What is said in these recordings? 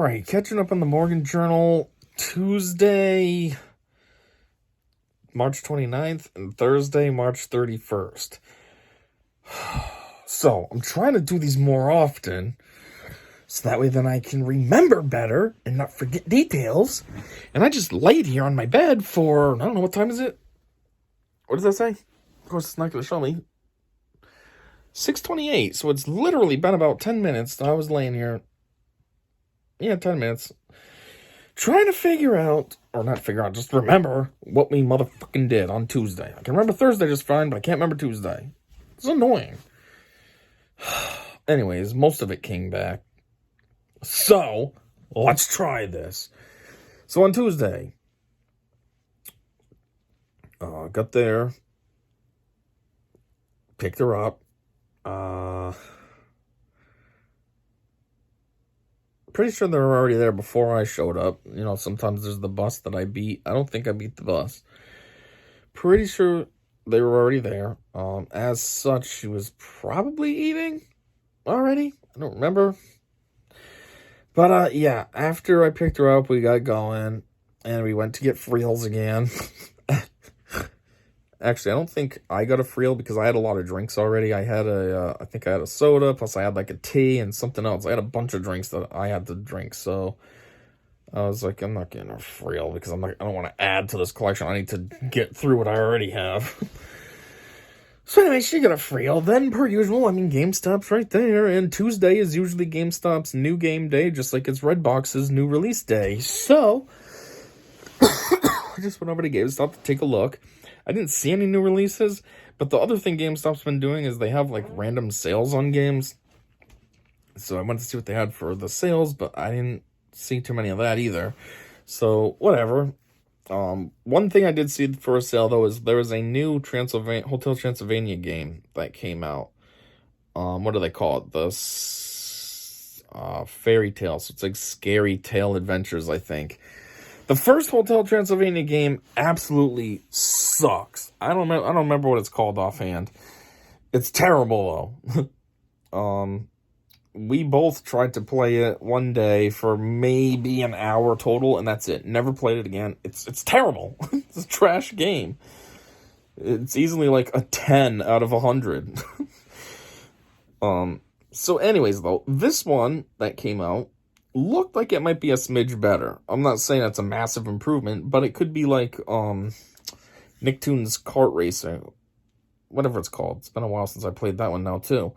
right, catching up on the Morgan Journal, Tuesday, March 29th, and Thursday, March 31st. So, I'm trying to do these more often, so that way then I can remember better and not forget details. And I just laid here on my bed for, I don't know, what time is it? What does that say? Of course, it's not going to show me. 6:28, so it's literally been about 10 minutes that I was laying here. Yeah, 10 minutes. Trying to figure out, or not figure out, just remember what we motherfucking did on Tuesday. I can remember Thursday just fine, but I can't remember Tuesday. It's annoying. Anyways, most of it came back. So, let's try this. So on Tuesday, got there, picked her up, pretty sure they were already there before I showed up. You know, sometimes there's the bus that I beat. I don't think I beat the bus. Pretty sure they were already there. As such, she was probably eating already. I don't remember. But, yeah, after I picked her up, we got going, and we went to get Friels again. Actually, I don't think I got a Friel because I had a lot of drinks already. I think I had a soda, plus I had like a tea and something else. I had a bunch of drinks that I had to drink, so I was like, I'm not getting a Friel because I don't want to add to this collection. I need to get through what I already have. So anyway, she got a Friel. Then, per usual, GameStop's right there, and Tuesday is usually GameStop's new game day, just like it's Redbox's new release day. So, I just went over to GameStop to take a look. I didn't see any new releases, but the other thing GameStop's been doing is they have, like, random sales on games. So I went to see what they had for the sales, but I didn't see too many of that either. So, whatever. One thing I did see for a sale, though, is there was a new Hotel Transylvania game that came out. What do they call it? The Fairy Tale. So it's like Scary Tale Adventures, I think. The first Hotel Transylvania game absolutely sucks. I don't remember what it's called offhand. It's terrible though. We both tried to play it one day for maybe an hour total, and that's it. Never played it again. It's terrible. It's a trash game. It's easily like a 10 out of 100. So anyways though, this one that came out looked like it might be a smidge better. I'm not saying it's a massive improvement, but it could be like Nicktoons Kart Racer, whatever it's called. It's been a while since I played that one now too.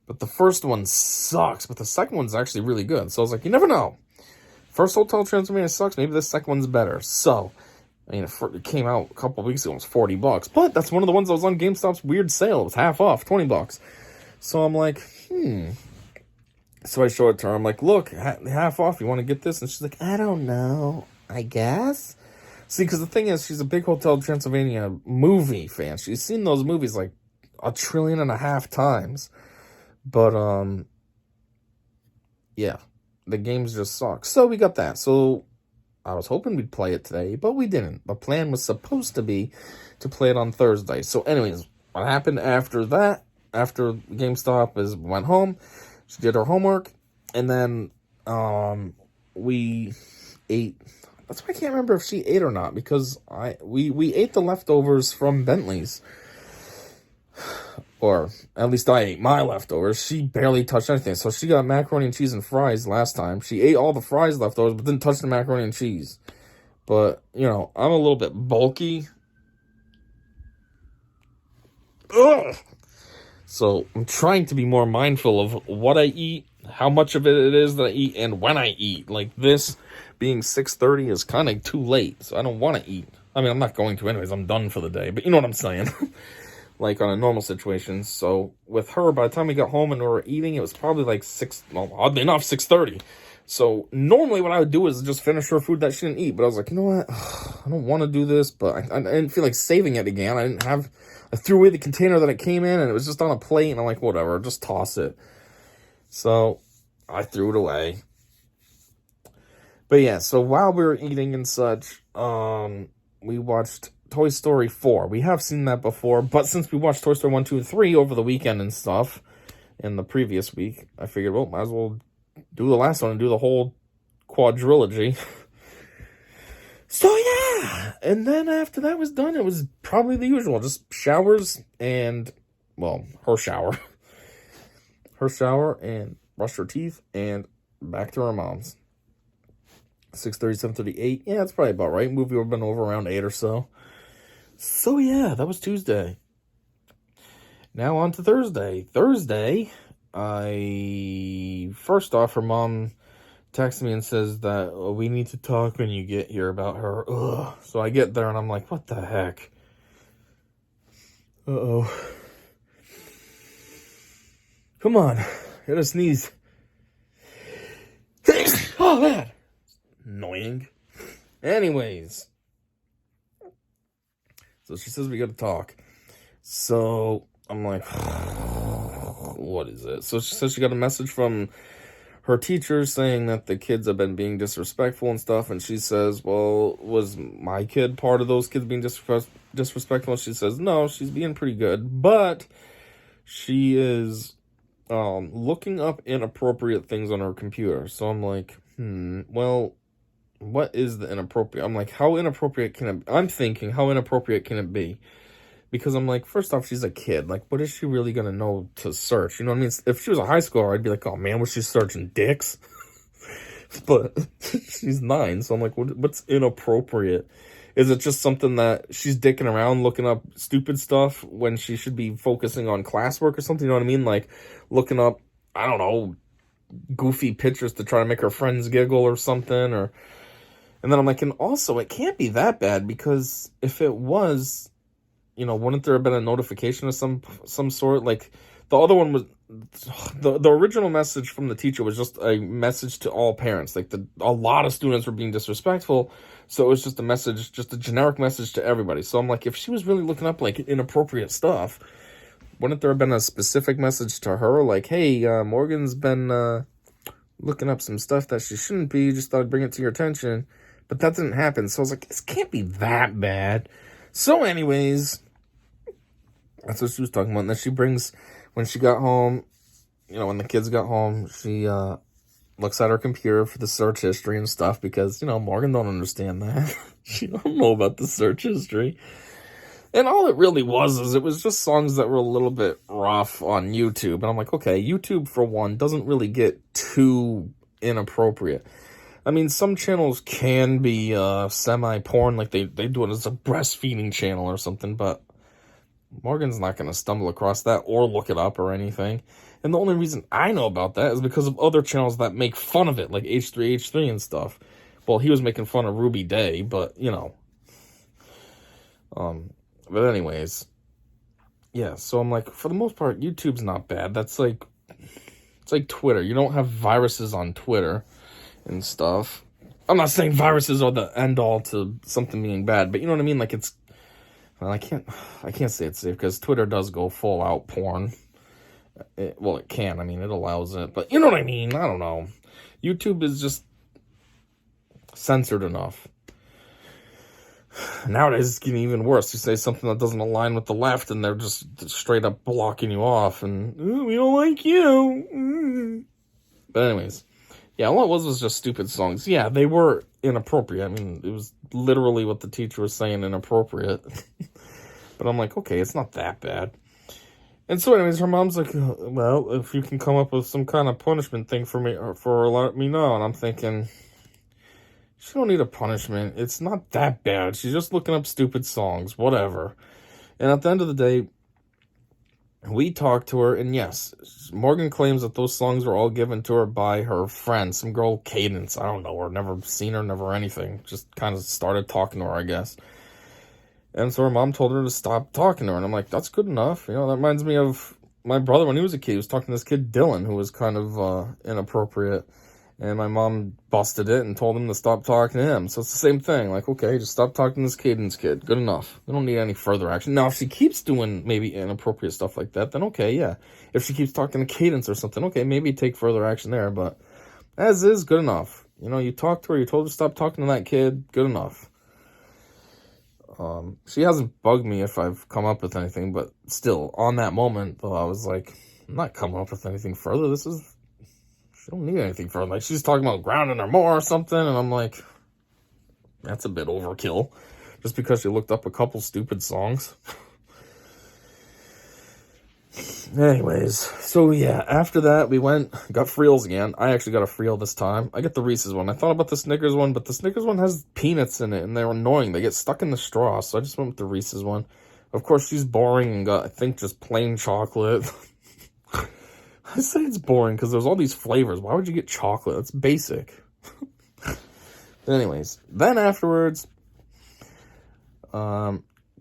But the first one sucks, but the second one's actually really good. So I was like, you never know. First Hotel Transylvania sucks, maybe the second one's better. So, it came out a couple weeks ago, it was $40. But that's one of the ones that was on GameStop's weird sale. It was half off, $20. So I'm like, So I show it to her. I'm like, look, half off. You want to get this? And she's like, I don't know. I guess. See, because the thing is, she's a big Hotel Transylvania movie fan. She's seen those movies like 1.5 trillion times. But, yeah. The games just suck. So we got that. So I was hoping we'd play it today, but we didn't. The plan was supposed to be to play it on Thursday. So anyways, what happened after that, after GameStop, is went home. She did her homework, and then we ate. That's why I can't remember if she ate or not, because we ate the leftovers from Bentley's. Or at least I ate my leftovers. She barely touched anything. So she got macaroni and cheese and fries last time. She ate all the fries leftovers, but didn't touch the macaroni and cheese. But, I'm a little bit bulky. Ugh! So I'm trying to be more mindful of what I eat, how much of it is that I eat, and when I eat. Like this being 6:30 is kind of too late, so I don't want to eat. I'm not going to anyways. I'm done for the day, but you know what I'm saying. Like on a normal situation. So with her, by the time we got home and we were eating, it was probably like oddly enough, 6:30. So normally what I would do is just finish her food that she didn't eat. But I was like, you know what? I don't want to do this, but I didn't feel like saving it again. I threw away the container that it came in, and it was just on a plate, and I'm like, whatever, just toss it. So I threw it away. But yeah, so while we were eating and such, we watched Toy Story 4. We have seen that before, but since we watched Toy Story 1, 2, and 3 over the weekend and stuff, in the previous week, I figured, well, might as well do the last one and do the whole quadrilogy. So yeah, and then after that was done, it was probably the usual, just showers and, well, her shower. Her shower and brush her teeth and back to her mom's. 6:30, 7:38. Yeah, that's probably about right. Movie would have been over around 8 or so. So yeah, that was Tuesday. Now on to Thursday. Thursday, first off, her mom texts me and says that we need to talk when you get here about her. Ugh. So I get there and I'm like, what the heck? Uh-oh. Come on. Hit a sneeze. Oh, man. Annoying. Anyways. So she says we gotta talk. So I'm like, what is it? So she says she got a message from her teacher saying that the kids have been being disrespectful and stuff. And she says, well, was my kid part of those kids being disrespectful? She says, no, she's being pretty good. But she is looking up inappropriate things on her computer. So I'm like, well, what is the inappropriate? I'm like, how inappropriate can it be? I'm thinking, how inappropriate can it be? Because I'm like, first off, she's a kid. Like, what is she really going to know to search? You know what I mean? If she was a high schooler, I'd be like, oh, man, was she searching dicks? But she's 9, so I'm like, what's inappropriate? Is it just something that she's dicking around looking up stupid stuff when she should be focusing on classwork or something? You know what I mean? Like, looking up, I don't know, goofy pictures to try to make her friends giggle or something. And then I'm like, and also, it can't be that bad, because if it was, you know, wouldn't there have been a notification of some sort? Like, the other one was, the original message from the teacher was just a message to all parents. Like, a lot of students were being disrespectful, so it was just a message, just a generic message to everybody. So I'm like, if she was really looking up, like, inappropriate stuff, wouldn't there have been a specific message to her? Like, hey, Morgan's been looking up some stuff that she shouldn't be, just thought I'd bring it to your attention. But that didn't happen, so I was like, this can't be that bad. So anyways, that's what she was talking about. And then she brings, when she got home, you know, when the kids got home, she looks at her computer for the search history and stuff, because, you know, Morgan don't understand that. She don't know about the search history. And all it really was is it was just songs that were a little bit rough on YouTube. And I'm like, okay, YouTube, for one, doesn't really get too inappropriate. I mean, some channels can be semi-porn, like they do it as a breastfeeding channel or something, but Morgan's not going to stumble across that or look it up or anything. And the only reason I know about that is because of other channels that make fun of it, like H3H3 and stuff. Well, he was making fun of Ruby Day, but, you know. But anyways, yeah, so I'm like, for the most part, YouTube's not bad. That's like, it's like Twitter. You don't have viruses on Twitter and stuff. I'm not saying viruses are the end all to something being bad, but you know what I mean? Like, it's, well, I can't say it's safe, because Twitter does go full out porn. It can. I mean, it allows it, but you know what I mean? I don't know. YouTube is just censored enough. Nowadays, it's getting even worse. You say something that doesn't align with the left, and they're just straight up blocking you off, and, we don't like you. But anyways, yeah, all it was just stupid songs. Yeah, they were inappropriate. I mean, it was literally what the teacher was saying, inappropriate. But I'm like, okay, it's not that bad. And so anyways, her mom's like, well, if you can come up with some kind of punishment thing for me, or for let me know. And I'm thinking, she don't need a punishment. It's not that bad. She's just looking up stupid songs, whatever. And at the end of the day, we talked to her, and yes, Morgan claims that those songs were all given to her by her friend, some girl, Cadence. I don't know her, never seen her, never anything. Just kind of started talking to her, I guess. And so her mom told her to stop talking to her, and I'm like, that's good enough. You know, that reminds me of my brother when he was a kid. He was talking to this kid, Dylan, who was kind of inappropriate. And my mom busted it and told him to stop talking to him. So it's the same thing. Like, okay, just stop talking to this Cadence kid. Good enough. We don't need any further action. Now, if she keeps doing maybe inappropriate stuff like that, then okay, yeah. If she keeps talking to Cadence or something, okay, maybe take further action there. But as is, good enough. You know, you talked to her, you told her to stop talking to that kid, good enough. She hasn't bugged me if I've come up with anything, but still, on that moment, though, I was like, I'm not coming up with anything further. She don't need anything from her. Like, she's talking about grounding her more or something, and I'm like, that's a bit overkill. Just because she looked up a couple stupid songs. Anyways, so yeah, after that, we got Friels again. I actually got a Friel this time. I get the Reese's one. I thought about the Snickers one, but the Snickers one has peanuts in it, and they're annoying. They get stuck in the straw, so I just went with the Reese's one. Of course, she's boring and got, I think, just plain chocolate. I say it's boring because there's all these flavors. Why would you get chocolate? That's basic. Anyways, then afterwards,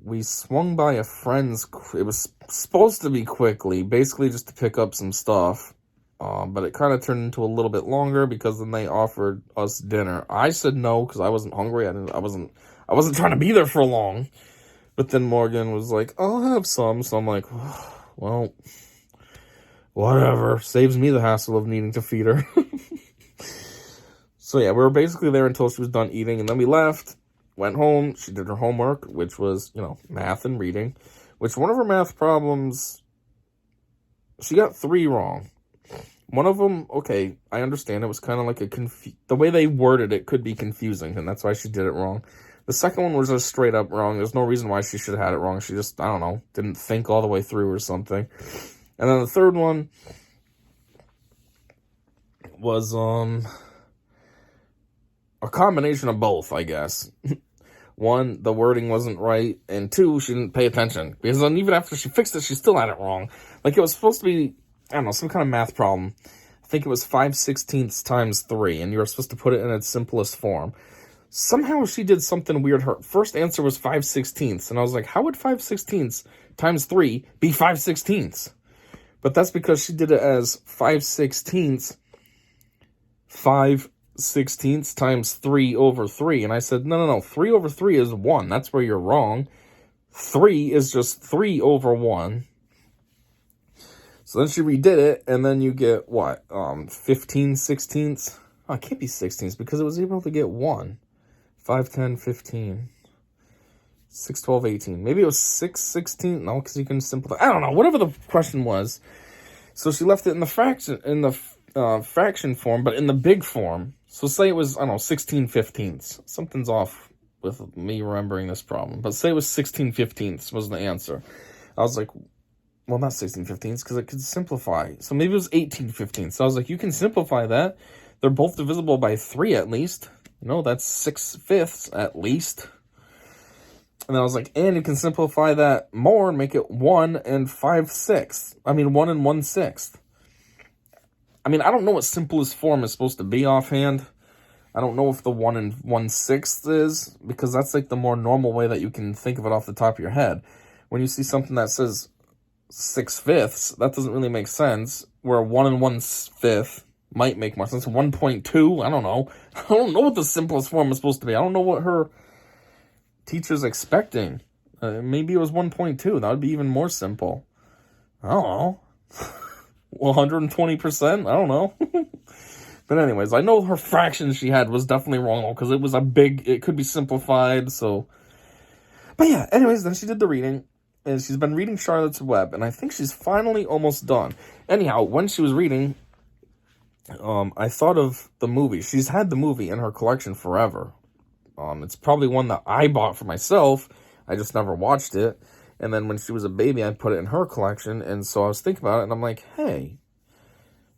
we swung by a friend's. It was supposed to be quickly, basically just to pick up some stuff. But it kind of turned into a little bit longer because then they offered us dinner. I said no because I wasn't hungry. I wasn't trying to be there for long. But then Morgan was like, "I'll have some." So I'm like, well, whatever. Saves me the hassle of needing to feed her. So yeah, we were basically there until she was done eating, and then we left. Went home, she did her homework, which was, math and reading, which one of her math problems, she got 3 wrong. One of them, okay, I understand, it was kind of like the way they worded it could be confusing, and that's why she did it wrong. The second one was just straight up wrong. There's no reason why she should have had it wrong. She just, I don't know, didn't think all the way through or something. And then the third one was, a combination of both, I guess. 1, the wording wasn't right, and 2, she didn't pay attention. Because then even after she fixed it, she still had it wrong. Like, it was supposed to be, I don't know, some kind of math problem. I think it was 5/16 times 3, and you were supposed to put it in its simplest form. Somehow she did something weird. Her first answer was 5/16, and I was like, how would 5/16 times 3 be 5/16? But that's because she did it as 5/16 times 3 over 3. And I said, no, 3 over 3 is 1. That's where you're wrong. 3 is just 3 over 1. So then she redid it, and then you get, what, 15/16? Oh, it can't be 16ths, because it was able to get 1. 5, 10, 15. 6, 12, 18. Maybe it was 6/16? No, because you can simplify. I don't know, whatever the question was. So she left it in the fraction form, but in the big form. So say it was, I don't know, 16/15. Something's off with me remembering this problem. But say it was 16/15 was the answer. I was like, well, not 16/15 because it could simplify. So maybe it was 18/15. So I was like, you can simplify that. They're both divisible by 3 at least. That's 6/5 at least. And I was like, and you can simplify that more and make it 1 and 5/6. 1 and 1/6. I don't know what simplest form is supposed to be offhand. I don't know if the 1 and 1/6 is, because that's like the more normal way that you can think of it off the top of your head. When you see something that says 6/5, that doesn't really make sense, where 1 and 1/5 might make more sense. 1.2, I don't know. I don't know what the simplest form is supposed to be. I don't know what her teacher's expecting. Maybe it was 1.2. That would be even more simple. I don't know. 120%? I don't know. But anyways, I know her fraction she had was definitely wrong, because it was it could be simplified, so. But yeah, anyways, then she did the reading, and she's been reading Charlotte's Web, and I think she's finally almost done. Anyhow, when she was reading, I thought of the movie. She's had the movie in her collection forever. It's probably one that I bought for myself. I just never watched it. And then when she was a baby, I put it in her collection. And so I was thinking about it, and I'm like, hey,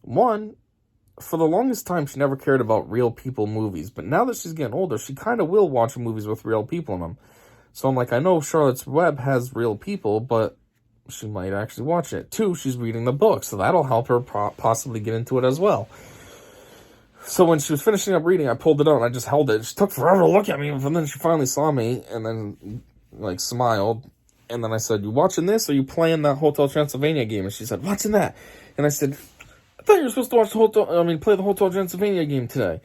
one, for the longest time, she never cared about real people movies. But now that she's getting older, she kind of will watch movies with real people in them. So I'm like, I know Charlotte's Web has real people, but she might actually watch it. 2, she's reading the book, so that'll help her possibly get into it as well. So when she was finishing up reading, I pulled it out, and I just held it. She took forever to look at me, and then she finally saw me, and then, smiled. And then I said, you watching this, or you playing that Hotel Transylvania game? And she said, watching that. And I said, I thought you were supposed to play the Hotel Transylvania game today.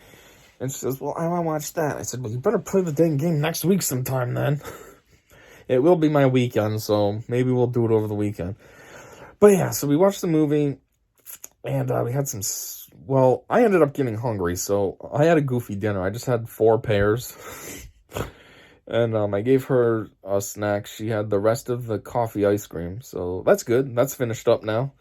And she says, well, I want to watch that. I said, well, you better play the dang game next week sometime then. It will be my weekend, so maybe we'll do it over the weekend. But yeah, so we watched the movie, and we had some, well, I ended up getting hungry, so I had a goofy dinner. I just had 4 pears. And I gave her a snack. She had the rest of the coffee ice cream, so that's good. That's finished up now.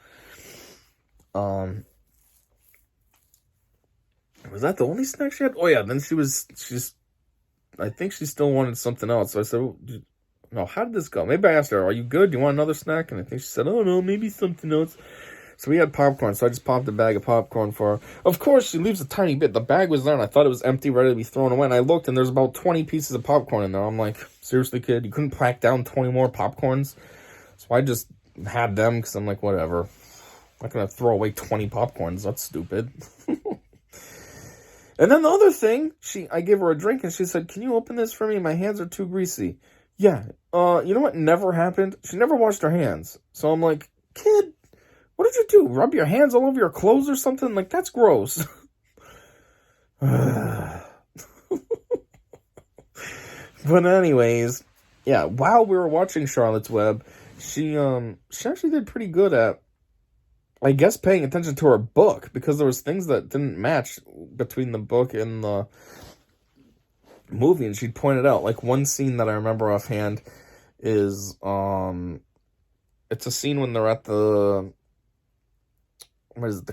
Was that the only snack she had? Oh yeah, then I think she still wanted something else. So I said, no, how did this go? Maybe I asked her, are you good? Do you want another snack? And I think she said, oh no, maybe something else. So we had popcorn, so I just popped a bag of popcorn for her. Of course, she leaves a tiny bit. The bag was there, and I thought it was empty, ready to be thrown away. And I looked, and there's about 20 pieces of popcorn in there. I'm like, seriously, kid? You couldn't pack down 20 more popcorns? So I just had them, because I'm like, whatever. I'm not going to throw away 20 popcorns. That's stupid. And then the other thing, I gave her a drink, and she said, can you open this for me? My hands are too greasy. Yeah, you know what never happened? She never washed her hands. So I'm like, kid, what did you do? Rub your hands all over your clothes or something? Like, that's gross. But anyways, yeah, while we were watching Charlotte's Web, she actually did pretty good at, I guess, paying attention to her book, because there was things that didn't match between the book and the movie, and she'd pointed out, like, one scene that I remember offhand is, it's a scene when they're at the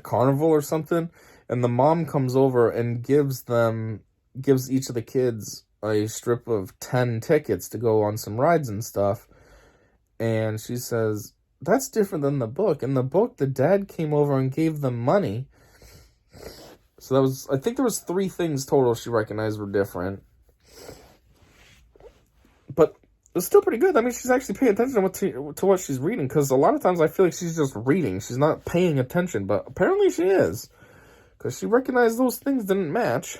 carnival or something, and the mom comes over and gives each of the kids a strip of 10 tickets to go on some rides and stuff, and she says, that's different than the book. In the book, the dad came over and gave them money. So I think there was 3 things total she recognized were different. But it's still pretty good. I mean, she's actually paying attention to what she's reading, because a lot of times I feel like she's just reading. She's not paying attention, but apparently she is, because she recognized those things didn't match.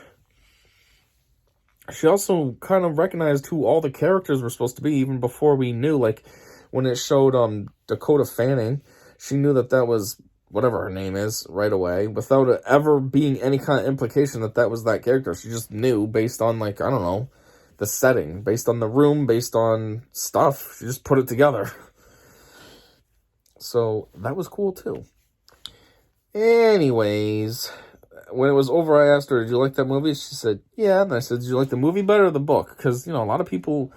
She also kind of recognized who all the characters were supposed to be, even before we knew, like, when it showed Dakota Fanning, she knew that was whatever her name is right away, without it ever being any kind of implication that was that character. She just knew based on, like, I don't know, the setting, based on the room, based on stuff. She just put it together. So that was cool too. Anyways, when it was over, I asked her, did you like that movie? She said, yeah. And I said, did you like the movie better or the book? Because, a lot of people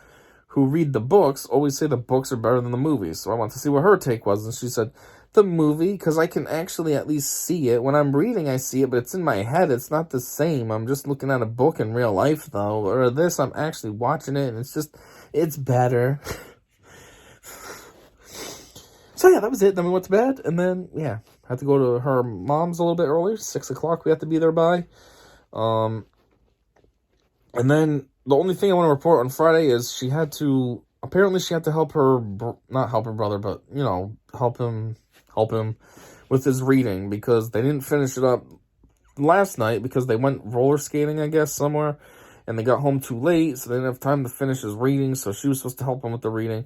who read the books always say the books are better than the movies. So I wanted to see what her take was. And she said, the movie, because I can actually at least see it. When I'm reading, I see it, but it's in my head. It's not the same. I'm just looking at a book in real life, though. Or this, I'm actually watching it, and it's better. So yeah, that was it. Then we went to bed, and then, yeah, had to go to her mom's a little bit earlier. 6 o'clock we had to be there by. And then the only thing I want to report on Friday is she had to help her, not help her brother, but, help him with his reading, because they didn't finish it up last night because they went roller skating, I guess, somewhere, and they got home too late, so they didn't have time to finish his reading, so she was supposed to help him with the reading,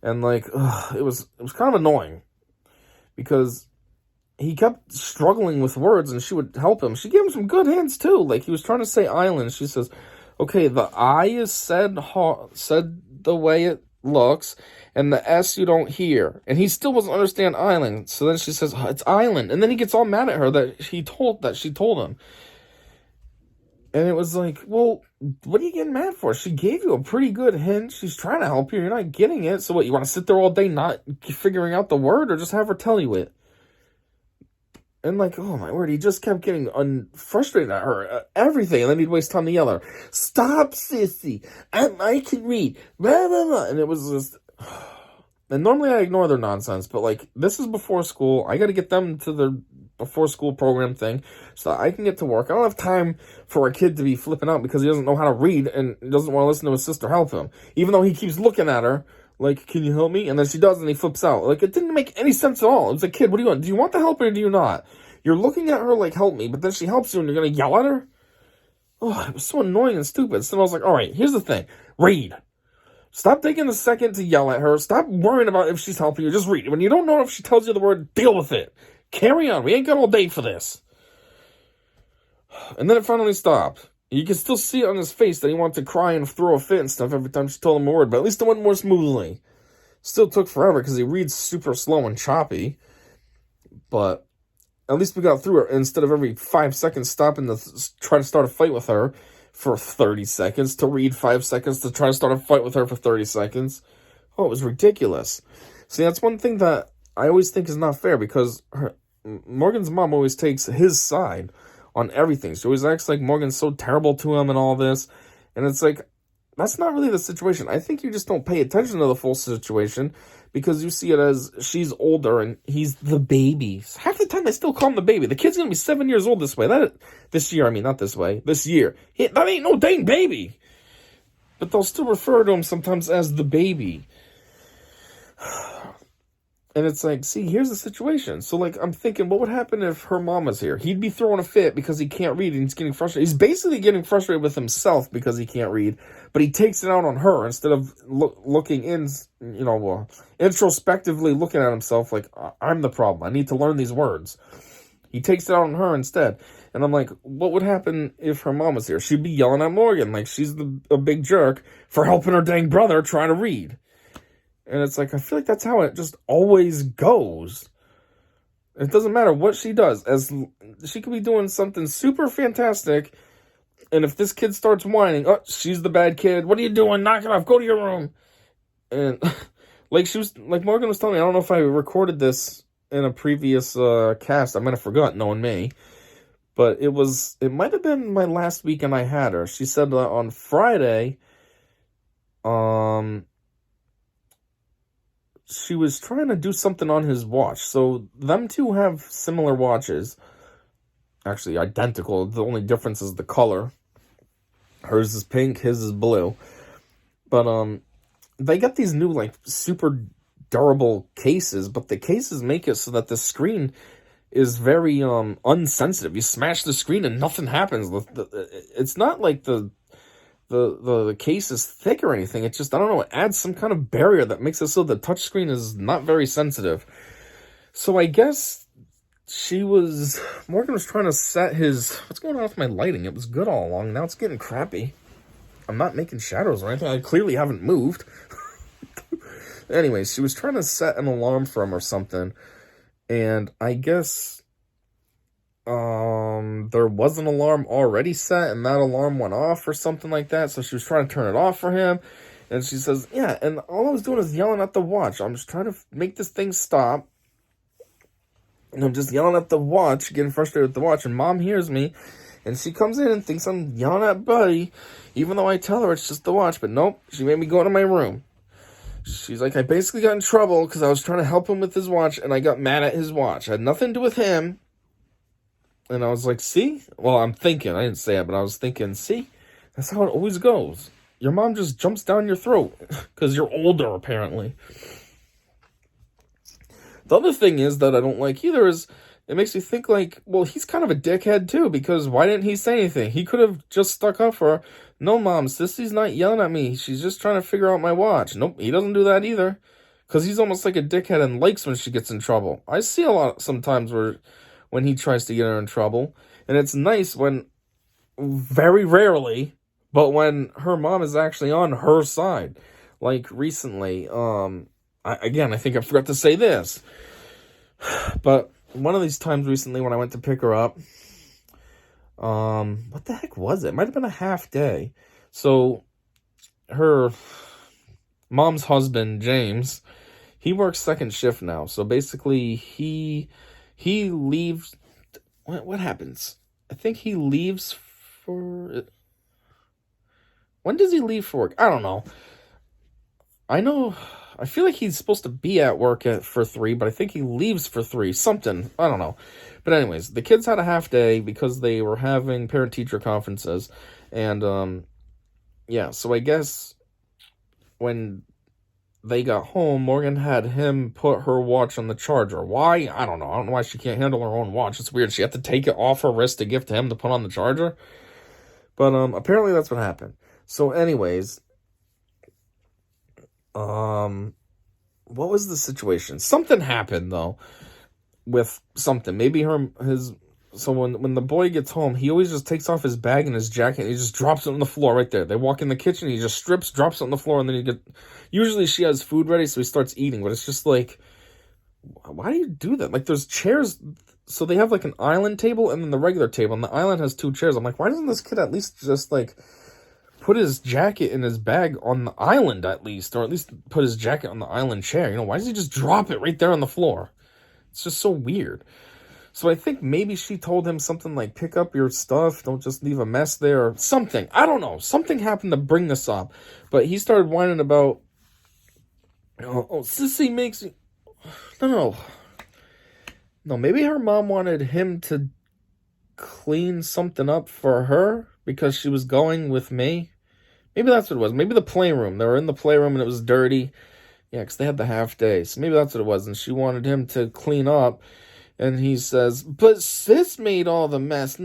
and, like, it was kind of annoying, because he kept struggling with words, and she would help him. She gave him some good hints, too. Like, he was trying to say island. She says, okay, the I is said the way it looks, and the S you don't hear. And he still doesn't understand island. So then she says, oh, it's island. And then he gets all mad at her that she told him. And it was like, well, what are you getting mad for? She gave you a pretty good hint. She's trying to help you. You're not getting it. So what, you want to sit there all day not figuring out the word, or just have her tell you it? And, like, oh my word, he just kept getting frustrated at her, everything, and then he'd waste time to yell at her, stop, sissy, I can read, blah, blah, blah, and it was just, and normally I ignore their nonsense, but, like, this is before school, I gotta get them to the before school program thing, so I can get to work. I don't have time for a kid to be flipping out because he doesn't know how to read, and doesn't want to listen to his sister help him, even though he keeps looking at her, like, can you help me? And then she does, and he flips out. Like, it didn't make any sense at all. It was like, kid, what do you want? Do you want the help or do you not? You're looking at her like, help me, but then she helps you and you're going to yell at her? Oh, it was so annoying and stupid. So I was like, all right, here's the thing. Read. Stop taking a second to yell at her. Stop worrying about if she's helping you. Just read. When you don't know if she tells you the word, deal with it. Carry on. We ain't got all day for this. And then it finally stopped. You can still see it on his face that he wanted to cry and throw a fit and stuff every time she told him a word, but at least it went more smoothly. Still took forever because he reads super slow and choppy, but at least we got through it instead of every 5 seconds stopping to try to start a fight with her for 30 seconds, to read 5 seconds, to try to start a fight with her for 30 seconds. Oh, it was ridiculous. See, that's one thing that I always think is not fair, because Morgan's mom always takes his side on everything. She always acts like Morgan's so terrible to him and all this. And it's like, that's not really the situation. I think you just don't pay attention to the full situation because you see it as she's older and he's the baby. Half the time I still call him the baby. The kid's going to be 7 years old this year. Not this way. This year. That ain't no dang baby. But they'll still refer to him sometimes as the baby. And it's like, see, here's the situation. So, like, I'm thinking, what would happen if her mom was here? He'd be throwing a fit because he can't read and he's getting frustrated. He's basically getting frustrated with himself because he can't read, but he takes it out on her instead of looking in, introspectively looking at himself like, I'm the problem. I need to learn these words. He takes it out on her instead. And I'm like, what would happen if her mom was here? She'd be yelling at Morgan like she's a big jerk for helping her dang brother try to read. And it's like, I feel like that's how it just always goes. It doesn't matter what she does. As she could be doing something super fantastic, and if this kid starts whining, oh, she's the bad kid. What are you doing? Knock it off. Go to your room. And like Morgan was telling me, I don't know if I recorded this in a previous cast. I might have forgotten, knowing me. But it might have been my last weekend I had her. She said that on Friday, she was trying to do something on his watch. So them two have similar watches. Actually, identical. The only difference is the color. Hers is pink, his is blue. But they got these new, like, super durable cases, but the cases make it so that the screen is very unsensitive. You smash the screen and nothing happens. It's not like the case is thick or anything. It's just, I don't know, it adds some kind of barrier that makes it so the touchscreen is not very sensitive. So I guess Morgan was trying to set what's going on with my lighting? It was good all along. Now it's getting crappy. I'm not making shadows or anything. I clearly haven't moved. Anyways, she was trying to set an alarm for him or something. And I guess there was an alarm already set and that alarm went off or something like that. So she was trying to turn it off for him. And she says, yeah, and all I was doing is yelling at the watch. I'm just trying to make this thing stop. And I'm just yelling at the watch, getting frustrated with the watch. And Mom hears me. And she comes in and thinks I'm yelling at Buddy. Even though I tell her it's just the watch. But nope, she made me go into my room. She's like, I basically got in trouble because I was trying to help him with his watch. And I got mad at his watch. It had nothing to do with him. And I was like, see? Well, I'm thinking. I didn't say it, but I was thinking, see? That's how it always goes. Your mom just jumps down your throat because you're older, apparently. The other thing is that I don't like either is it makes me think like, well, he's kind of a dickhead too, because why didn't he say anything? He could have just stuck up for her. No, Mom, Sissy's not yelling at me. She's just trying to figure out my watch. Nope, he doesn't do that either. Because he's almost like a dickhead and likes when she gets in trouble. I see a lot sometimes when he tries to get her in trouble. And it's nice when, very rarely, but when her mom is actually on her side. Like recently, I think I forgot to say this. But one of these times recently when I went to pick her up, what the heck was it? It might have been a half day. So her mom's husband, James, he works second shift now. So basically he leaves. What happens? I think he leaves for... When does he leave for work? I don't know. I feel like he's supposed to be at work for 3, but I think he leaves for 3. Something. I don't know. But anyways, the kids had a half day because they were having parent-teacher conferences. And, yeah, so I guess when they got home, Morgan had him put her watch on the charger. Why? I don't know. I don't know why she can't handle her own watch. It's weird. She had to take it off her wrist to give to him to put on the charger. But, apparently that's what happened. So anyways, what was the situation? Something happened though with something. Maybe so when the boy gets home, he always just takes off his bag and his jacket and he just drops it on the floor right there. They walk in the kitchen, he just strips, drops it on the floor, and then usually she has food ready, so he starts eating, but it's just like, why do you do that? Like, there's chairs, so they have like an island table and then the regular table, and the island has 2 chairs. I'm like, why doesn't this kid at least just like put his jacket in his bag on the island at least, or at least put his jacket on the island chair? Why does he just drop it right there on the floor? It's just so weird. So I think maybe she told him something like, pick up your stuff, don't just leave a mess there, or something. I don't know. Something happened to bring this up. But he started whining about, Sissy makes me... No. No, maybe her mom wanted him to clean something up for her because she was going with me. Maybe that's what it was. Maybe the playroom. They were in the playroom and it was dirty. Yeah, because they had the half day. So maybe that's what it was. And she wanted him to clean up. And he says, but sis made all the mess,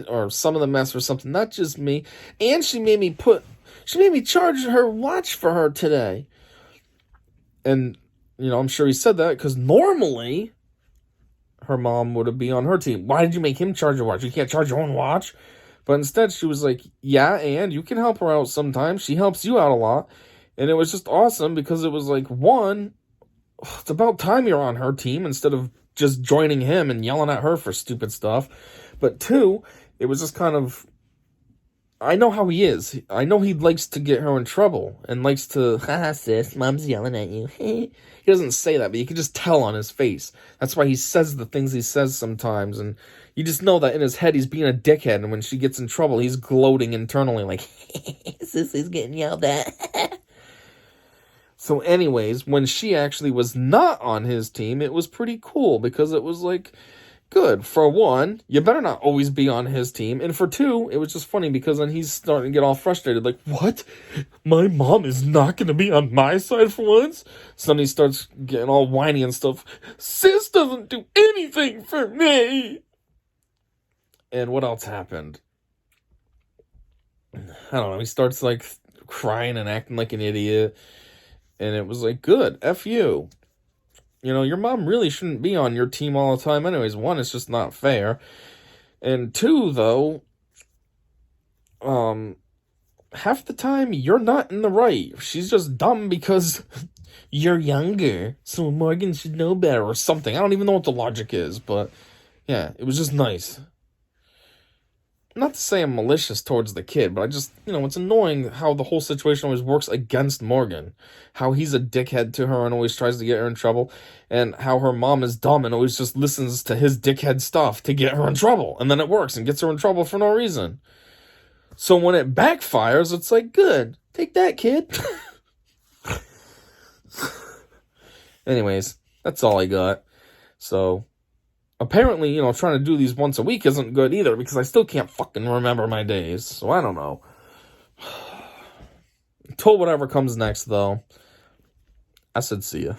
or some of the mess or something, not just me. And she made me charge her watch for her today. And, I'm sure he said that because normally her mom would be on her team. Why did you make him charge your watch? You can't charge your own watch? But instead she was like, yeah, and you can help her out sometimes. She helps you out a lot. And it was just awesome because it was like, one, it's about time you're on her team instead of just joining him and yelling at her for stupid stuff. But two, it was just kind of, I know how he is. I know he likes to get her in trouble and likes to, haha, sis, mom's yelling at you. He doesn't say that, but you can just tell on his face. That's why he says the things he says sometimes. And you just know that in his head he's being a dickhead. And when she gets in trouble, he's gloating internally like, sissy's getting yelled at. So anyways, when she actually was not on his team, it was pretty cool because it was like, good. For one, you better not always be on his team. And for two, it was just funny because then he's starting to get all frustrated. Like, what? My mom is not going to be on my side for once? So then he starts getting all whiny and stuff. Sis doesn't do anything for me. And what else happened? I don't know. He starts like crying and acting like an idiot. And it was like, good, F you. Your mom really shouldn't be on your team all the time anyways. One, it's just not fair. And two, though, half the time, you're not in the right. She's just dumb because you're younger. So Morgan should know better or something. I don't even know what the logic is, but yeah, it was just nice. Not to say I'm malicious towards the kid, but I just, it's annoying how the whole situation always works against Morgan. How he's a dickhead to her and always tries to get her in trouble. And how her mom is dumb and always just listens to his dickhead stuff to get her in trouble. And then it works and gets her in trouble for no reason. So when it backfires, it's like, good. Take that, kid. Anyways, that's all I got. So... apparently, trying to do these once a week isn't good either because I still can't fucking remember my days. So I don't know. Until whatever comes next, though, I said see ya.